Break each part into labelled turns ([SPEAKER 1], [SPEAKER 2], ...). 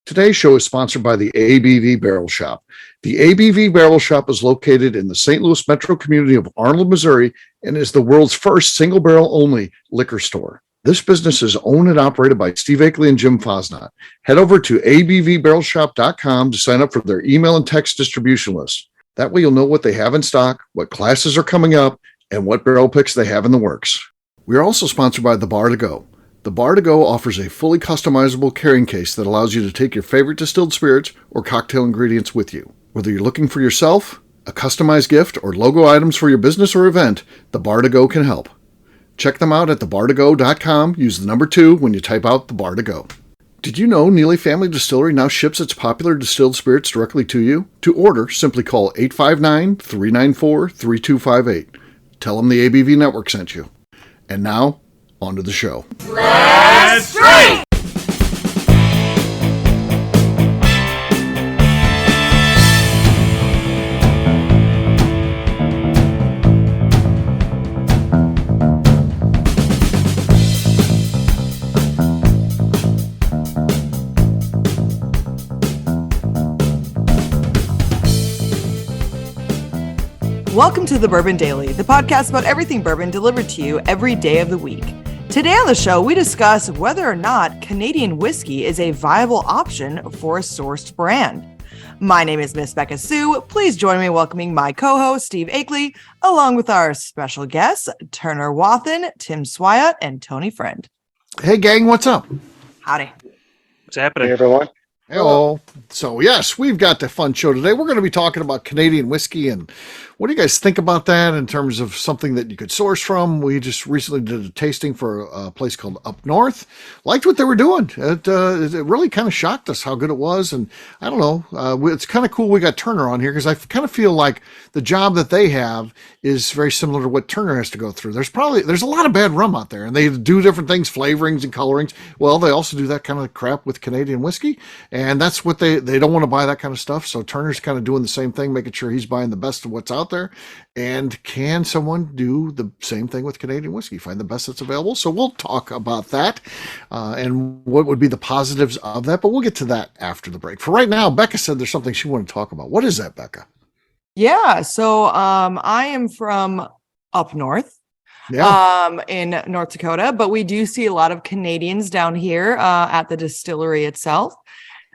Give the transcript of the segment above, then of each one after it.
[SPEAKER 1] Today's show is sponsored by the ABV Barrel Shop. The ABV Barrel Shop is located in the St. Louis metro community of Arnold, Missouri, and is the world's first single barrel only liquor store. This business is owned and operated by Steve Akeley and Jim Fosnot. Head over to abvbarrelshop.com to sign up for their email and text distribution list. That way you'll know what they have in stock, what classes are coming up, and what barrel picks they have in the works. We are also sponsored by The Bar to Go. The Bar to Go offers a fully customizable carrying case that allows you to take your favorite distilled spirits or cocktail ingredients with you. Whether you're looking for yourself, a customized gift, or logo items for your business or event, The Bar to Go can help. Check them out at thebar2go.com. Use the number 2 when you type out The Bar to Go. Did you know Neely Family Distillery now ships its popular distilled spirits directly to you? To order, simply call 859-394-3258. Tell them the ABV Network sent you. And now, on to the show.
[SPEAKER 2] Let's drink!
[SPEAKER 3] Welcome to the Bourbon Daily, the podcast about everything bourbon delivered to you every day of the week. Today on the show, we discuss whether or not Canadian whiskey is a viable option for a sourced brand. My name is Miss Beka Sue. Please join me in welcoming my co-host, Steve Akeley, along with our special guests, Turner Wathen, Tim Swyatt, and Tony Friend.
[SPEAKER 1] Hey, gang, what's up?
[SPEAKER 3] Howdy.
[SPEAKER 4] What's happening?
[SPEAKER 5] Hey, everyone.
[SPEAKER 1] Hello. So, yes, we've got the fun show today. We're going to be talking about Canadian whiskey, and what do you guys think about that in terms of something that you could source from? We just recently did a tasting for a place called Up North. Liked what they were doing. It really kind of shocked us how good it was, and I don't know. It's kind of cool we got Turner on here because I kind of feel like the job that they have is very similar to what Turner has to go through. There's a lot of bad rum out there, and they do different things, flavorings and colorings. Well, they also do that kind of crap with Canadian whiskey, and that's what they don't want to buy that kind of stuff. So Turner's kind of doing the same thing, making sure he's buying the best of what's out there. And can someone do the same thing with Canadian whiskey? Find the best that's available. So we'll talk about that and what would be the positives of that. But we'll get to that after the break. For right now, Beka said there's something she wanted to talk about. What is that, Beka?
[SPEAKER 3] Yeah, so I am from up north. In North Dakota, but we do see a lot of Canadians down here at the distillery itself.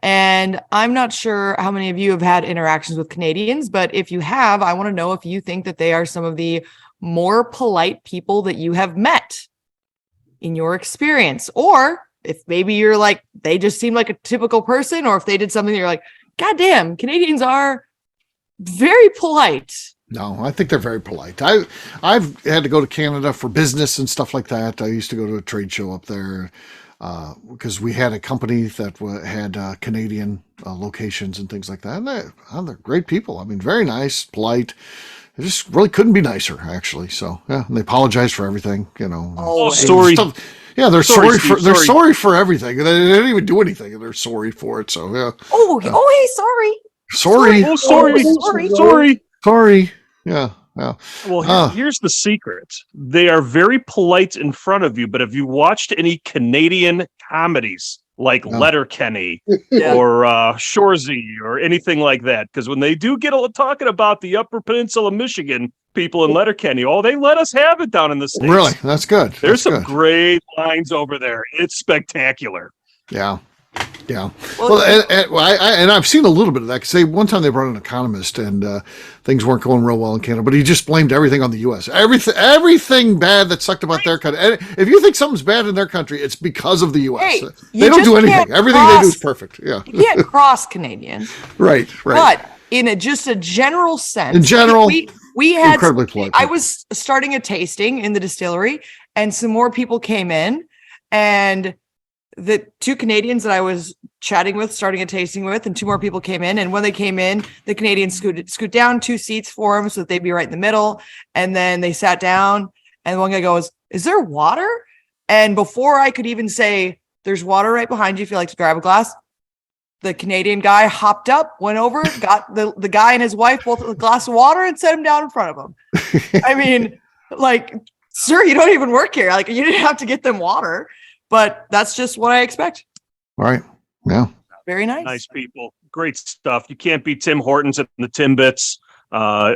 [SPEAKER 3] And I'm not sure how many of you have had interactions with Canadians, but if you have, I want to know if you think that they are some of the more polite people that you have met in your experience, or if maybe you're like, they just seem like a typical person, or if they did something that you're like, God damn, Canadians are very polite.
[SPEAKER 1] No, I think they're very polite. I've had to go to Canada for business and stuff like that. I used to go to a trade show up there because we had a company that had Canadian locations and things like that. And they're great people. I mean, very nice, polite. They just really couldn't be nicer, actually. So yeah, and they apologize for everything. You know.
[SPEAKER 4] Sorry.
[SPEAKER 1] Yeah, they're sorry for everything. They didn't even do anything, and they're sorry for it. So yeah.
[SPEAKER 3] Hey, sorry.
[SPEAKER 1] Sorry.
[SPEAKER 4] Oh, sorry.
[SPEAKER 1] Sorry. Yeah.
[SPEAKER 4] Well, here's the secret. They are very polite in front of you, but have you watched any Canadian comedies like Letterkenny or Shoresy or anything like that? Because when they do get talking about the Upper Peninsula, Michigan people in Letterkenny, they let us have it down in the States.
[SPEAKER 1] Really? That's good.
[SPEAKER 4] There's some great lines over there. It's spectacular.
[SPEAKER 1] Yeah. Well, and I've seen a little bit of that because one time they brought an economist and things weren't going real well in Canada, but he just blamed everything on the U.S. Everything bad that sucked about their country. And if you think something's bad in their country, it's because of the U.S.
[SPEAKER 3] Hey,
[SPEAKER 1] they don't do anything. Everything they do is perfect. Yeah,
[SPEAKER 3] you can't cross Canadians.
[SPEAKER 1] Right.
[SPEAKER 3] But in just a general sense, we had
[SPEAKER 1] incredibly polite.
[SPEAKER 3] I was starting a tasting in the distillery, and some more people came in, and the two Canadians that I was chatting with, starting a tasting with, and two more people came in. And when they came in, the Canadians scoot down 2 seats for them so that they'd be right in the middle. And then they sat down, and one guy goes, "Is there water?" And before I could even say, "There's water right behind you if you like to grab a glass," the Canadian guy hopped up, went over, got the guy and his wife both a glass of water and set him down in front of him. I mean, like, sir, you don't even work here. Like, you didn't have to get them water. But that's just what I expect.
[SPEAKER 1] Right. Yeah.
[SPEAKER 3] Very nice.
[SPEAKER 4] Nice people. Great stuff. You can't beat Tim Hortons at the Timbits.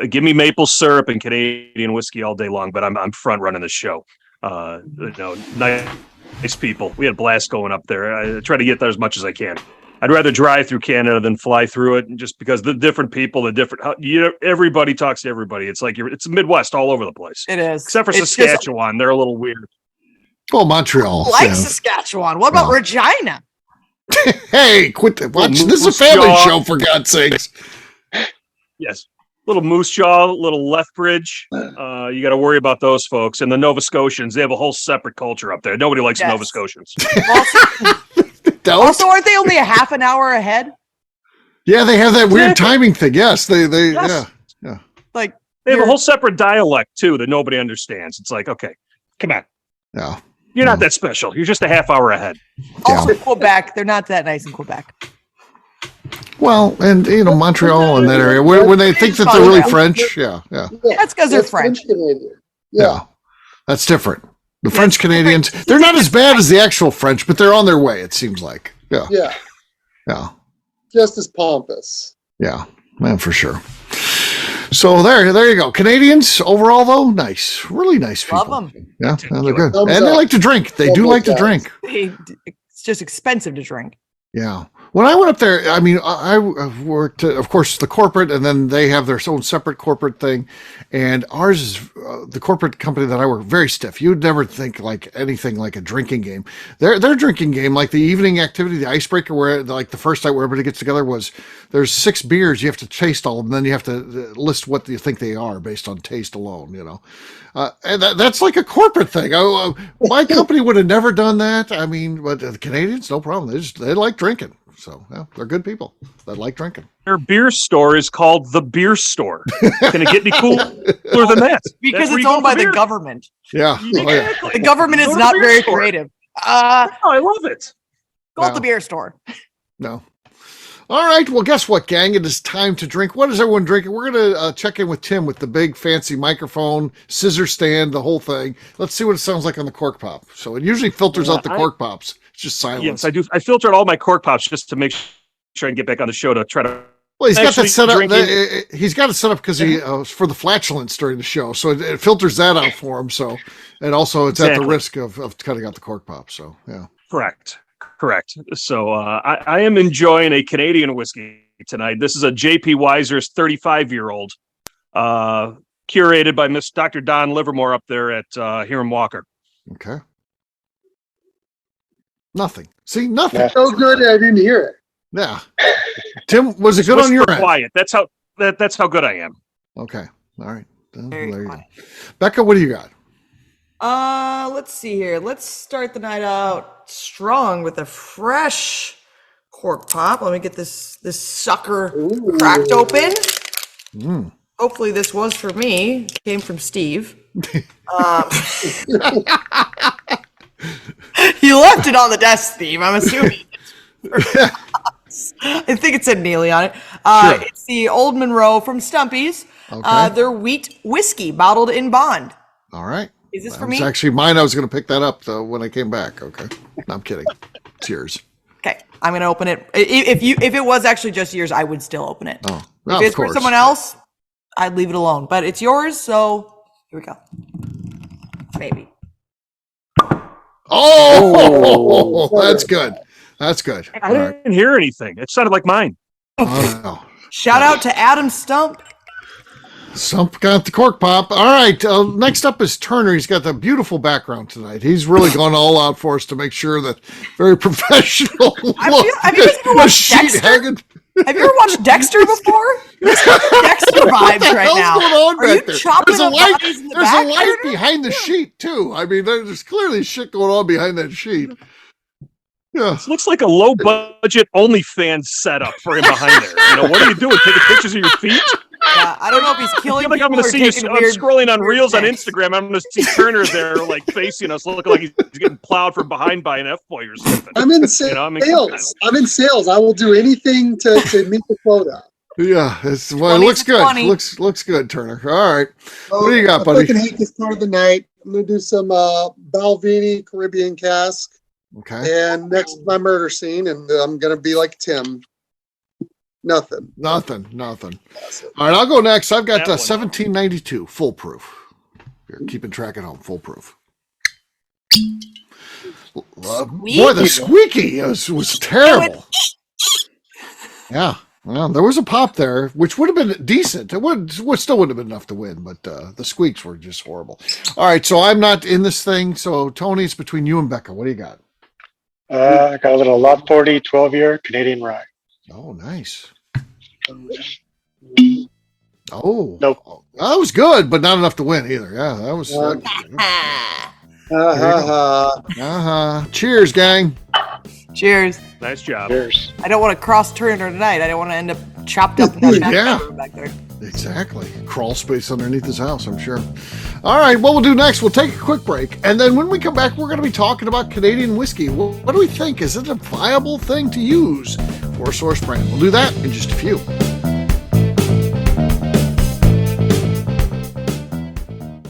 [SPEAKER 4] Give me maple syrup and Canadian whiskey all day long, but I'm front running the show. Nice people. We had a blast going up there. I try to get there as much as I can. I'd rather drive through Canada than fly through it, and just because the different people, everybody talks to everybody. It's like it's Midwest all over the place.
[SPEAKER 3] It is,
[SPEAKER 4] except for Saskatchewan. They're a little weird.
[SPEAKER 1] Oh, Montreal.
[SPEAKER 3] Saskatchewan. What about Regina?
[SPEAKER 1] Hey, quit watch. This is a family show, for God's sakes.
[SPEAKER 4] Yes. Little Moose Jaw, little Lethbridge. You got to worry about those folks. And the Nova Scotians, they have a whole separate culture up there. Nobody likes the Nova Scotians.
[SPEAKER 3] Also, aren't they only a half an hour ahead?
[SPEAKER 1] Yeah, they have that weird timing thing. Yes, they
[SPEAKER 4] yes.
[SPEAKER 1] Yeah.
[SPEAKER 3] Like
[SPEAKER 4] they have a whole separate dialect too that nobody understands. It's like, okay, come on.
[SPEAKER 1] Yeah.
[SPEAKER 4] You're not that special. You're just a half hour ahead.
[SPEAKER 3] Also, Quebec, they're not that nice in Quebec.
[SPEAKER 1] Well, and Montreal and that area when they think that they're really French, yeah.
[SPEAKER 3] That's because they're French.
[SPEAKER 1] Yeah, that's different. The French Canadians, they're not as bad as the actual French, but they're on their way. It seems like, yeah,
[SPEAKER 5] just as pompous.
[SPEAKER 1] Yeah, man, for sure. So there you go. Canadians overall, though, nice, really nice people.
[SPEAKER 3] Love them.
[SPEAKER 1] Yeah, they're good, and they like to drink. They do like to drink.
[SPEAKER 3] It's just expensive to drink.
[SPEAKER 1] Yeah. When I went up there, I mean, I worked, of course, the corporate, and then they have their own separate corporate thing. And ours is the corporate company that I work very stiff. You'd never think like anything like a drinking game. Their drinking game, like the evening activity, the icebreaker, where like the first night where everybody gets together was there's 6 beers. You have to taste all of them. Then you have to list what you think they are based on taste alone, and that's like a corporate thing. My company would have never done that. I mean, but the Canadians, no problem. They like drinking. So they're good people that like drinking.
[SPEAKER 4] Their beer store is called the Beer Store. Can it get any cooler than that?
[SPEAKER 3] Because it's owned by the government.
[SPEAKER 1] Yeah.
[SPEAKER 4] Exactly.
[SPEAKER 3] The government is not very creative.
[SPEAKER 4] I love it.
[SPEAKER 3] Call it the Beer Store.
[SPEAKER 1] No. All right. Well, guess what, gang? It is time to drink. What is everyone drinking? We're going to check in with Tim with the big fancy microphone, scissor stand, the whole thing. Let's see what it sounds like on the cork pop. So it usually filters out the cork pops. It's just silence.
[SPEAKER 4] Yes, I do. I filtered all my cork pops just to make sure I can get back on the show to try to.
[SPEAKER 1] Well, he's got that set up. He's got it set up because he for the flatulence during the show, so it filters that out for him. So, and also it's at the risk of cutting out the cork pop. So, yeah.
[SPEAKER 4] Correct. So I am enjoying a Canadian whiskey tonight. This is a J.P. Weiser's 35-year-old, curated by Miss Dr. Don Livermore up there at Hiram Walker.
[SPEAKER 1] Okay. Nothing. See, nothing.
[SPEAKER 5] Yeah. So good, I didn't hear it.
[SPEAKER 1] Yeah. Tim, was it good on your end?
[SPEAKER 4] Quiet. That's how good I am.
[SPEAKER 1] Okay. All right. There you go. Becca, what do you got?
[SPEAKER 3] Let's see here. Let's start the night out strong with a fresh cork pop. Let me get this sucker cracked open. Hopefully this was for me. It came from Steve. You left it on the desk, Steve. I'm assuming. I think it said Neely on it.
[SPEAKER 1] Sure.
[SPEAKER 3] It's the Old Monroe from Stumpy's.
[SPEAKER 1] Okay.
[SPEAKER 3] Their wheat whiskey bottled in bond.
[SPEAKER 1] All right.
[SPEAKER 3] Is this for me?
[SPEAKER 1] It's actually mine. I was going to pick that up though when I came back. Okay. No, I'm kidding. It's yours.
[SPEAKER 3] Okay. I'm going to open it. If it was actually just yours, I would still open it.
[SPEAKER 1] Oh,
[SPEAKER 3] if it's for someone else, I'd leave it alone. But it's yours, so here we go. Maybe.
[SPEAKER 1] Oh, that's good. That's good.
[SPEAKER 4] I didn't hear anything. It sounded like mine.
[SPEAKER 1] Oh, no.
[SPEAKER 3] Shout out to Adam Stump.
[SPEAKER 1] Stump got the cork pop. All right. Next up is Turner. He's got the beautiful background tonight. He's really gone all out for us to make sure that very professional.
[SPEAKER 3] Have you ever watched Dexter? Have you ever watched Dexter before? Dexter vibes right now.
[SPEAKER 1] Going on
[SPEAKER 3] Are you chopping up bodies in the back?
[SPEAKER 1] There's a light behind the sheet too. I mean, there's clearly shit going on behind that sheet. Yeah.
[SPEAKER 4] This looks like a low budget OnlyFans setup for him behind there. You know, what are you doing? Taking pictures of your feet?
[SPEAKER 3] Yeah, I don't know if he's killing
[SPEAKER 4] I feel like I'm going to see you. I'm scrolling on Reels on Instagram. I'm going to see Turner there, like facing us, looking like he's getting plowed from behind by an F-boy or something.
[SPEAKER 5] I'm in sales. I'm in sales. I will do anything to meet the quota.
[SPEAKER 1] Yeah, it looks good. Looks good, Turner. All right. What do you got, buddy?
[SPEAKER 5] I can hate this part of the night. I'm going to do some Balvenie Caribbean cask.
[SPEAKER 1] Okay.
[SPEAKER 5] And next is my murder scene, and I'm gonna be like Tim. Nothing.
[SPEAKER 1] Nothing. All right, I'll go next. I've got
[SPEAKER 4] That one.
[SPEAKER 1] 1792 foolproof. You're keeping track at home. Foolproof. Boy, the squeaky was terrible. Yeah. Well, there was a pop there, which would have been decent. It still wouldn't have been enough to win, but the squeaks were just horrible. All right, so I'm not in this thing. So Tony, it's between you and Beka. What do you got?
[SPEAKER 6] I got a little Lot 40 12-year Canadian rye.
[SPEAKER 1] Oh, nice.
[SPEAKER 6] Nope.
[SPEAKER 1] That was good, but not enough to win either. Yeah, that was. Cheers, gang.
[SPEAKER 3] Cheers.
[SPEAKER 4] Nice job.
[SPEAKER 6] Cheers.
[SPEAKER 3] I don't want to cross Turner tonight. I don't want to end up chopped up in that back there.
[SPEAKER 1] Exactly. Crawl space underneath his house, I'm sure. All right, what we'll do next, we'll take a quick break. And then when we come back, we're going to be talking about Canadian whiskey. What do we think? Is it a viable thing to use for a source brand? We'll do that in just a few.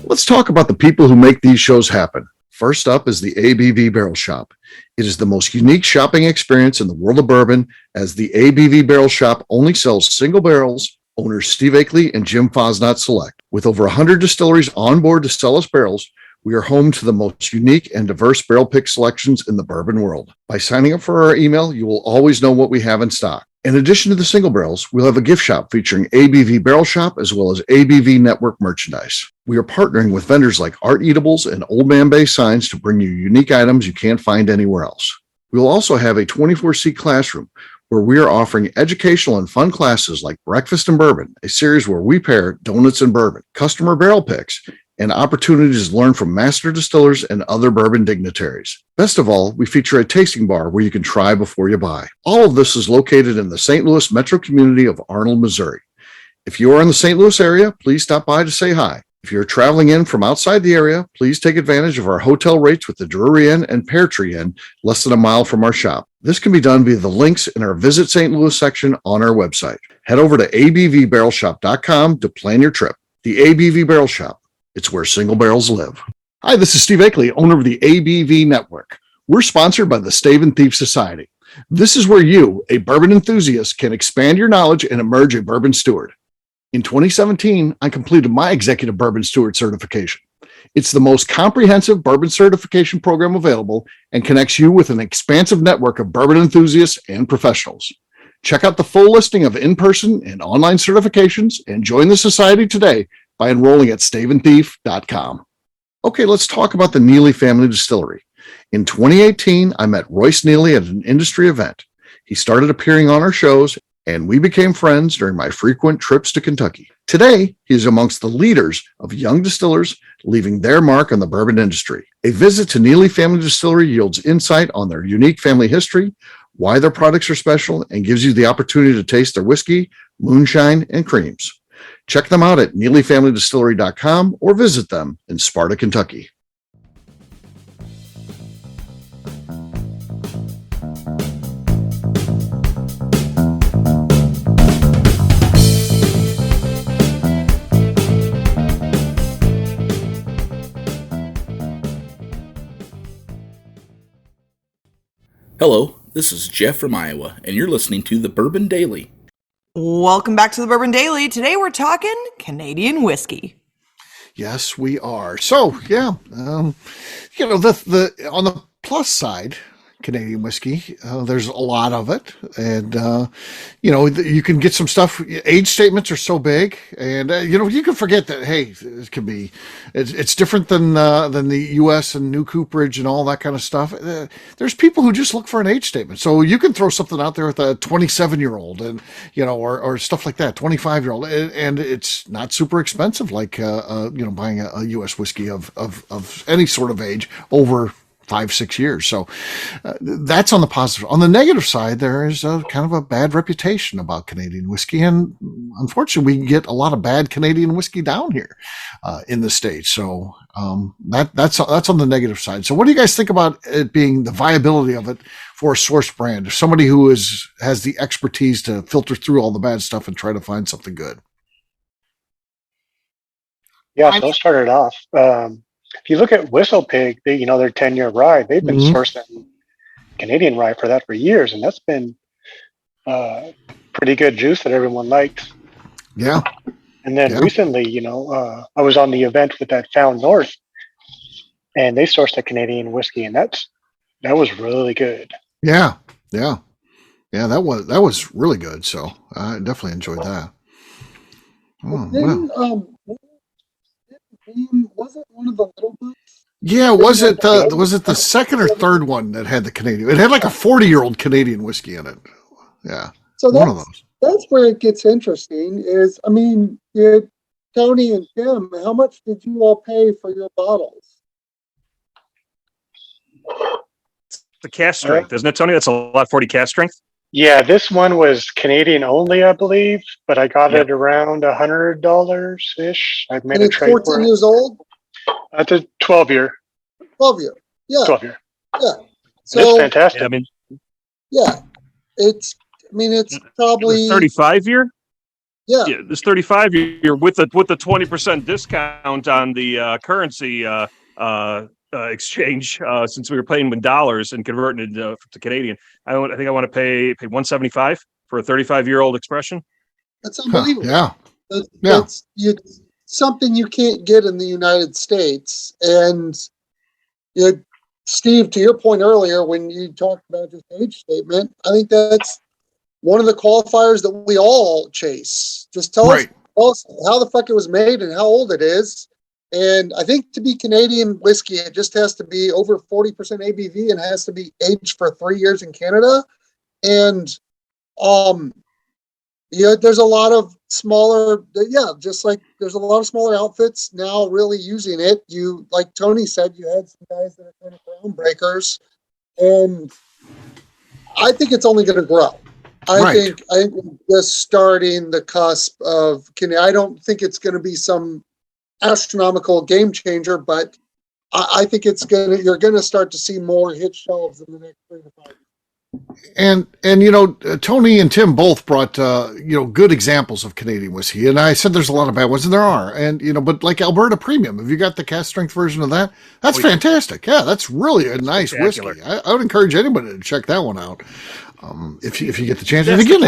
[SPEAKER 1] Let's talk about the people who make these shows happen. First up is the ABV Barrel Shop. It is the most unique shopping experience in the world of bourbon, as the ABV Barrel Shop only sells single barrels. Owners Steve Akeley and Jim Fosnot select. With over 100 distilleries on board to sell us barrels, we are home to the most unique and diverse barrel pick selections in the bourbon world. By signing up for our email, you will always know what we have in stock. In addition to the single barrels, we'll have a gift shop featuring ABV Barrel Shop as well as ABV Network merchandise. We are partnering with vendors like Art Eatables and Old Man Bay Signs to bring you unique items you can't find anywhere else. We will also have a 24-seat classroom where we are offering educational and fun classes like Breakfast and Bourbon, a series where we pair donuts and bourbon, customer barrel picks, and opportunities to learn from master distillers and other bourbon dignitaries. Best of all, we feature a tasting bar where you can try before you buy. All of this is located in the St. Louis metro community of Arnold, Missouri. If you are in the St. Louis area, please stop by to say hi. If you're traveling in from outside the area, please take advantage of our hotel rates with the Drury Inn and Pear Tree Inn, less than a mile from our shop. This can be done via the links in our Visit St. Louis section on our website. Head over to abvbarrelshop.com to plan your trip. The ABV Barrel Shop. It's where single barrels live. Hi, this is Steve Akeley, owner of the ABV Network. We're sponsored by the Stave and Thief Society. This is where you, a bourbon enthusiast, can expand your knowledge and emerge a bourbon steward. In 2017, I completed my Executive Bourbon Steward certification. It's the most comprehensive bourbon certification program available and connects you with an expansive network of bourbon enthusiasts and professionals. Check out the full listing of in-person and online certifications and join the society today by enrolling at staveandthief.com. Okay, let's talk about the Neely Family Distillery. In 2018, I met Royce Neely at an industry event. He started appearing on our shows, and we became friends during my frequent trips to Kentucky. Today, he is amongst the leaders of young distillers leaving their mark on the bourbon industry. A visit to Neely Family Distillery yields insight on their unique family history, why their products are special, and gives you the opportunity to taste their whiskey, moonshine, and creams. Check them out at NeelyFamilyDistillery.com or visit them in Sparta, Kentucky.
[SPEAKER 2] Hello, this is Jeff from Iowa, and you're listening to the Bourbon Daily.
[SPEAKER 3] Welcome back to the Bourbon Daily. Today we're talking Canadian whiskey.
[SPEAKER 1] Yes, we are. So, yeah, the on the plus side, Canadian whiskey, there's a lot of it, and you can get some stuff. Age statements are so big, and you can forget that. Hey, it can be, it's different than the U.S. and new cooperage and all that kind of stuff. There's people who just look for an age statement, so you can throw something out there with a 27-year-old, and or stuff like that, 25-year-old, and it's not super expensive, like buying a U.S. whiskey of any sort of age over 5-6 years. So that's on the positive. On the negative side, there is a kind of a bad reputation about Canadian whiskey, and unfortunately, we get a lot of bad Canadian whiskey down here in the States. So that's on the negative side. So what do you guys think about it being the viability of it for a source brand? If somebody who has the expertise to filter through all the bad stuff and try to find something good.
[SPEAKER 6] Yeah, so I'll start it off. If you look at Whistle Pig, their 10-year ride, they've been sourcing Canadian rye for that for years, and that's been pretty good juice that everyone likes.
[SPEAKER 1] Yeah.
[SPEAKER 6] And then recently, I was on the event with that Found North, and they sourced a Canadian whiskey, and that was really good.
[SPEAKER 1] Yeah. Yeah. Yeah. That was really good. So I definitely enjoyed that. Oh, wow.
[SPEAKER 5] Was it one of the little books?
[SPEAKER 1] Yeah, was it the second or third one that had the Canadian? It had like a 40-year-old Canadian whiskey in it. Yeah.
[SPEAKER 5] So
[SPEAKER 1] one of those.
[SPEAKER 5] That's where it gets interesting is, I mean, Tony and Tim, how much did you all pay for your bottles?
[SPEAKER 4] The cast strength, isn't it, Tony? That's a lot 40 cast strength.
[SPEAKER 6] Yeah, this one was Canadian only, I believe, but I got it around $100 ish. I made a trade
[SPEAKER 5] 14 years old?
[SPEAKER 6] That's a 12-year.
[SPEAKER 5] 12-year. Yeah.
[SPEAKER 6] 12-year.
[SPEAKER 5] Yeah.
[SPEAKER 6] So it's fantastic.
[SPEAKER 5] Yeah, it's probably
[SPEAKER 4] 35-year.
[SPEAKER 5] Yeah,
[SPEAKER 4] this 35-year with the 20% discount on the currency exchange, since we were paying in dollars and converting it to Canadian. I think I want to pay $175 for a 35-year-old expression.
[SPEAKER 5] That's unbelievable.
[SPEAKER 1] Yeah.
[SPEAKER 5] That's something you can't get in the United States. And Steve, to your point earlier, when you talked about just age statement, I think that's one of the qualifiers that we all chase. Just tell us how the fuck it was made and how old it is. And I think to be Canadian whiskey, it just has to be over 40% ABV and has to be aged for 3 years in Canada. And there's a lot of smaller, just like there's a lot of smaller outfits now really using it. You, like Tony said, you had some guys that are kind of groundbreakers, and I think it's only going to grow. I think we're just starting the cusp of I don't think it's going to be some astronomical game changer, but I think you're going to start to see more hit shelves in the next 3 to 5 years.
[SPEAKER 1] And Tony and Tim both brought good examples of Canadian whiskey, and I said there's a lot of bad ones, and there are, and but like Alberta Premium, have you got the cast strength version of that? That's fantastic. Yeah, that's really a nice whiskey. I would encourage anybody to check that one out if you get the chance. And again,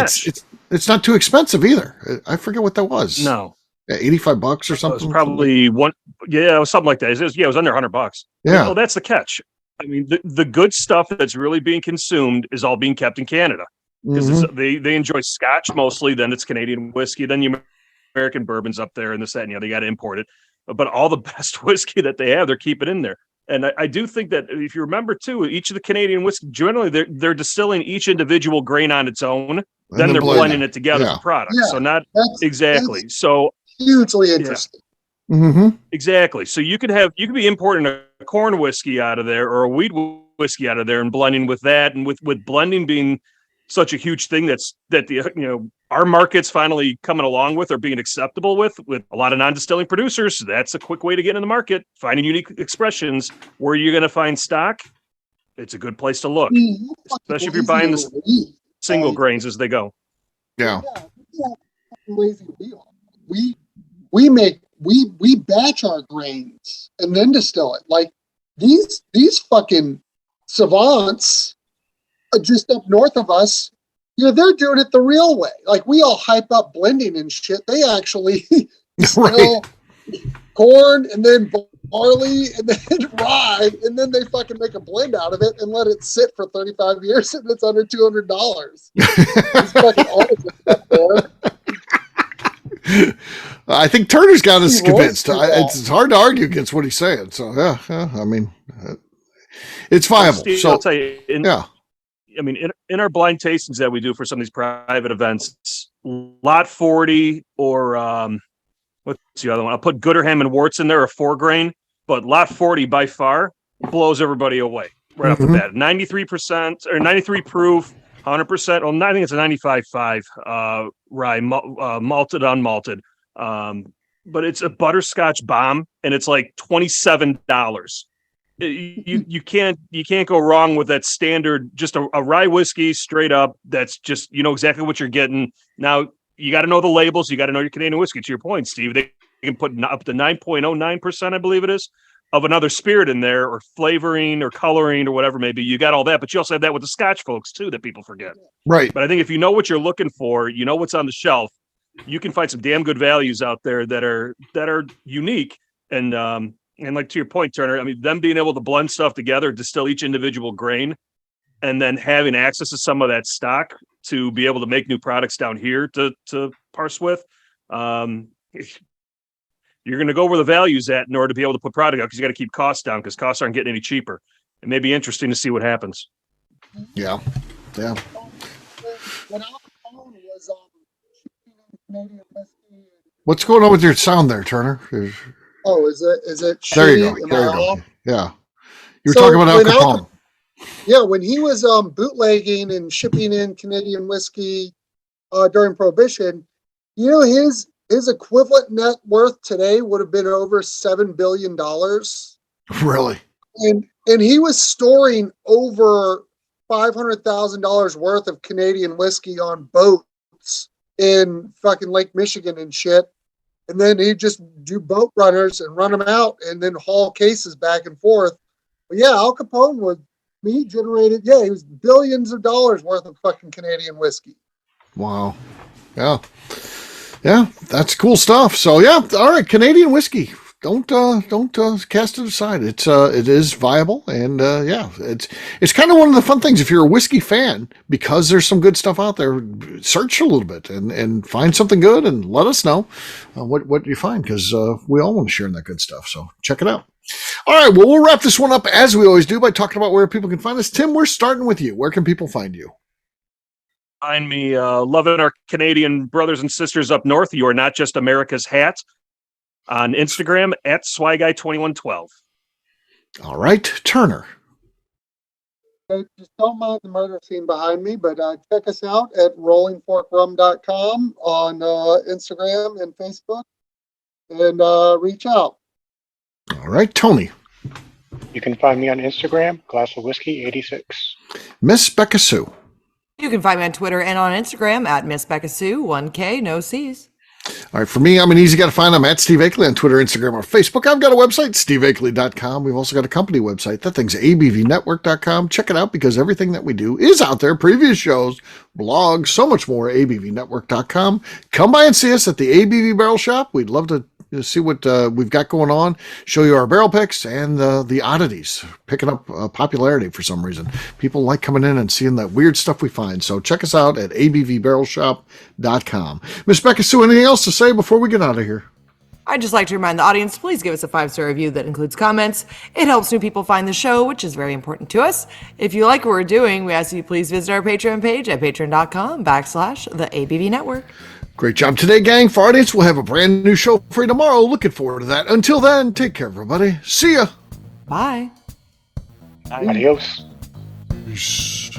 [SPEAKER 1] it's not too expensive either. I forget what that was.
[SPEAKER 4] No.
[SPEAKER 1] $85 or something.
[SPEAKER 4] It was probably one. Yeah, it was something like that. It was under $100.
[SPEAKER 1] Yeah.
[SPEAKER 4] Well, that's the catch. I mean, the good stuff that's really being consumed is all being kept in Canada because they enjoy Scotch mostly. Then it's Canadian whiskey. Then the American bourbons up there and this, that, and they got to import it. But all the best whiskey that they have, they're keeping in there. And I do think that if you remember too, each of the Canadian whiskey, generally they're distilling each individual grain on its own. Then they're blending it together for product. Yeah, so not exactly. So
[SPEAKER 5] hugely interesting.
[SPEAKER 1] Mm-hmm.
[SPEAKER 4] Exactly. So you could be importing a corn whiskey out of there or a wheat whiskey out of there and blending with that, and with blending being such a huge thing that our market's finally coming along with or being acceptable with a lot of non-distilling producers. That's a quick way to get in the market, finding unique expressions. Where you're going to find stock, it's a good place to look, especially if you're buying the single grains as they go.
[SPEAKER 1] Yeah.
[SPEAKER 5] Amazing deal. We batch our grains and then distill it. Like these fucking savants just up north of us, they're doing it the real way. Like we all hype up blending and shit. They actually distill corn and then barley and then rye, and then they fucking make a blend out of it and let it sit for 35 years, and it's under $200. It's fucking awesome stuff there.
[SPEAKER 1] I think Turner's got us convinced. It's hard to argue against what he's saying. So yeah, I mean, it's viable.
[SPEAKER 4] Steve,
[SPEAKER 1] so
[SPEAKER 4] I'll tell you, I mean, in our blind tastings that we do for some of these private events, Lot 40 or what's the other one? I'll put Gooderham and Warts in there, a 4-grain, but Lot 40 by far blows everybody away right off the bat. 93% or 93 proof. 100%. Well, I think it's a 95.5 rye, malted, unmalted. But it's a butterscotch bomb, and it's like $27. You can't go wrong with that standard, just a rye whiskey straight up. That's just, exactly what you're getting. Now you got to know the labels. You got to know your Canadian whiskey. To your point, Steve, they can put up to 9.09%, I believe it is. of another spirit in there, or flavoring or coloring or whatever maybe. You got all that, but you also have that with the Scotch folks too that people forget.
[SPEAKER 1] Right.
[SPEAKER 4] But I think if you know what you're looking for, you know what's on the shelf, you can find some damn good values out there that are unique. And like to your point, Turner, I mean, them being able to blend stuff together, distill each individual grain, and then having access to some of that stock to be able to make new products down here to parse with. You're going to go where the value's at in order to be able to put product out, because you got to keep costs down, because costs aren't getting any cheaper. It may be interesting to see what happens.
[SPEAKER 1] Yeah. Yeah.
[SPEAKER 5] When Al Capone was Canadian whiskey.
[SPEAKER 1] What's going on with your sound there, Turner?
[SPEAKER 5] Oh, is it?
[SPEAKER 1] There you go.
[SPEAKER 5] Am
[SPEAKER 1] There
[SPEAKER 5] I
[SPEAKER 1] you go.
[SPEAKER 5] off?
[SPEAKER 1] Yeah. You were
[SPEAKER 5] So
[SPEAKER 1] talking about Al
[SPEAKER 5] when
[SPEAKER 1] Capone.
[SPEAKER 5] Yeah, when he was bootlegging and shipping in Canadian whiskey during Prohibition, his equivalent net worth today would have been over $7 billion.
[SPEAKER 1] Really?
[SPEAKER 5] And he was storing over $500,000 worth of Canadian whiskey on boats in fucking Lake Michigan and shit. And then he'd just do boat runners and run them out and then haul cases back and forth. But yeah, Al Capone he was billions of dollars worth of fucking Canadian whiskey.
[SPEAKER 1] Wow. Yeah. Yeah, that's cool stuff. So yeah, all right, Canadian whiskey. Don't cast it aside. It is viable, and yeah, it's kind of one of the fun things if you're a whiskey fan, because there's some good stuff out there. Search a little bit and find something good, and let us know what you find, because we all want to share in that good stuff. So check it out. All right, well, we'll wrap this one up as we always do by talking about where people can find us. Tim, we're starting with you. Where can people find you?
[SPEAKER 4] Find me loving our Canadian brothers and sisters up north. You are not just America's hat. On Instagram at SwyGuy2112.
[SPEAKER 1] All right, Turner.
[SPEAKER 5] Just don't mind the murder scene behind me, but check us out at rollingforkrum.com on Instagram and Facebook, and reach out.
[SPEAKER 1] All right, Tony.
[SPEAKER 6] You can find me on Instagram, Glass of Whiskey 86.
[SPEAKER 1] Miss Beka Sue.
[SPEAKER 3] You can find me on Twitter and on Instagram at Miss Beka Sue, 1K, no C's.
[SPEAKER 1] All right, for me, I'm an easy guy to find. I'm at Steve Akeley on Twitter, Instagram, or Facebook. I've got a website, steveakeley.com. We've also got a company website. That thing's abvnetwork.com. Check it out, because everything that we do is out there. Previous shows, blogs, so much more, abvnetwork.com. Come by and see us at the ABV Barrel Shop. We'd love to see what we've got going on, show you our barrel picks and the oddities, picking up popularity for some reason. People like coming in and seeing that weird stuff we find. So check us out at abvbarrelshop.com. Miss Beka Sue, anything else to say before we get out of here?
[SPEAKER 3] I'd just like to remind the audience, please give us a 5-star review that includes comments. It helps new people find the show, which is very important to us. If you like what we're doing, we ask you please visit our Patreon page at patreon.com/the ABV Network.
[SPEAKER 1] Great job today, gang. For our audience, we'll have a brand new show for you tomorrow. Looking forward to that. Until then, take care, everybody. See ya.
[SPEAKER 3] Bye.
[SPEAKER 6] Adios.
[SPEAKER 1] Peace.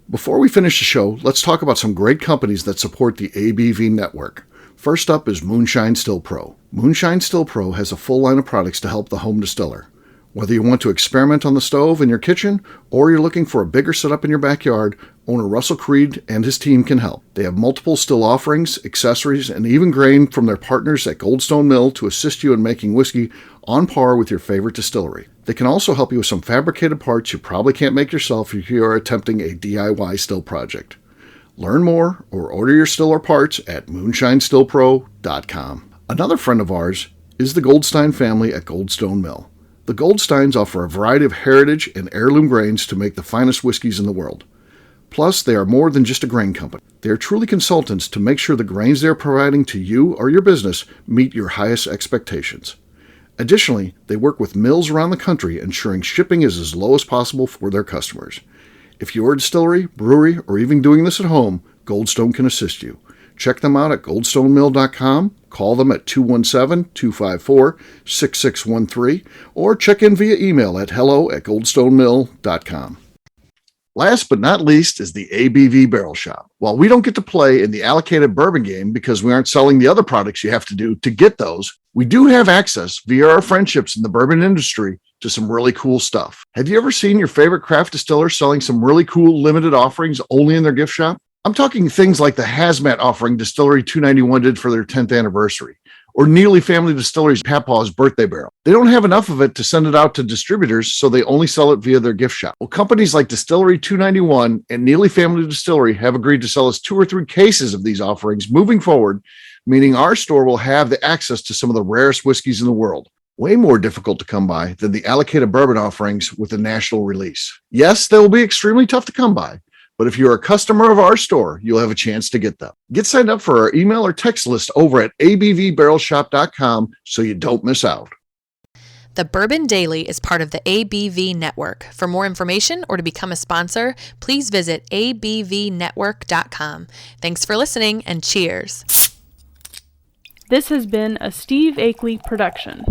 [SPEAKER 1] Before we finish the show, let's talk about some great companies that support the ABV network. First up is Moonshine Still Pro. Moonshine Still Pro has a full line of products to help the home distiller. Whether you want to experiment on the stove in your kitchen or you're looking for a bigger setup in your backyard, owner Russell Creed and his team can help. They have multiple still offerings, accessories, and even grain from their partners at Goldstone Mill to assist you in making whiskey on par with your favorite distillery. They can also help you with some fabricated parts you probably can't make yourself if you are attempting a DIY still project. Learn more or order your still or parts at moonshinestillpro.com. Another friend of ours is the Goldstein family at Goldstone Mill. The Goldsteins offer a variety of heritage and heirloom grains to make the finest whiskeys in the world. Plus, they are more than just a grain company. They are truly consultants to make sure the grains they are providing to you or your business meet your highest expectations. Additionally, they work with mills around the country, ensuring shipping is as low as possible for their customers. If you're a distillery, brewery, or even doing this at home, Goldstone can assist you. Check them out at goldstonemill.com, call them at 217-254-6613, or check in via email at hello@goldstonemill.com. Last but not least is the ABV Barrel Shop. While we don't get to play in the allocated bourbon game because we aren't selling the other products you have to do to get those, we do have access via our friendships in the bourbon industry to some really cool stuff. Have you ever seen your favorite craft distiller selling some really cool limited offerings only in their gift shop? I'm talking things like the hazmat offering Distillery 291 did for their 10th anniversary, or Neely Family Distillery's Papaw's birthday barrel. They don't have enough of it to send it out to distributors, so they only sell it via their gift shop. Well, companies like Distillery 291 and Neely Family Distillery have agreed to sell us 2 or 3 cases of these offerings moving forward, meaning our store will have the access to some of the rarest whiskeys in the world. Way more difficult to come by than the allocated bourbon offerings with a national release. Yes, they will be extremely tough to come by, but if you're a customer of our store, you'll have a chance to get them. Get signed up for our email or text list over at abvbarrelshop.com so you don't miss out.
[SPEAKER 7] The Bourbon Daily is part of the ABV Network. For more information or to become a sponsor, please visit abvnetwork.com. Thanks for listening and cheers.
[SPEAKER 8] This has been a Steve Akeley production.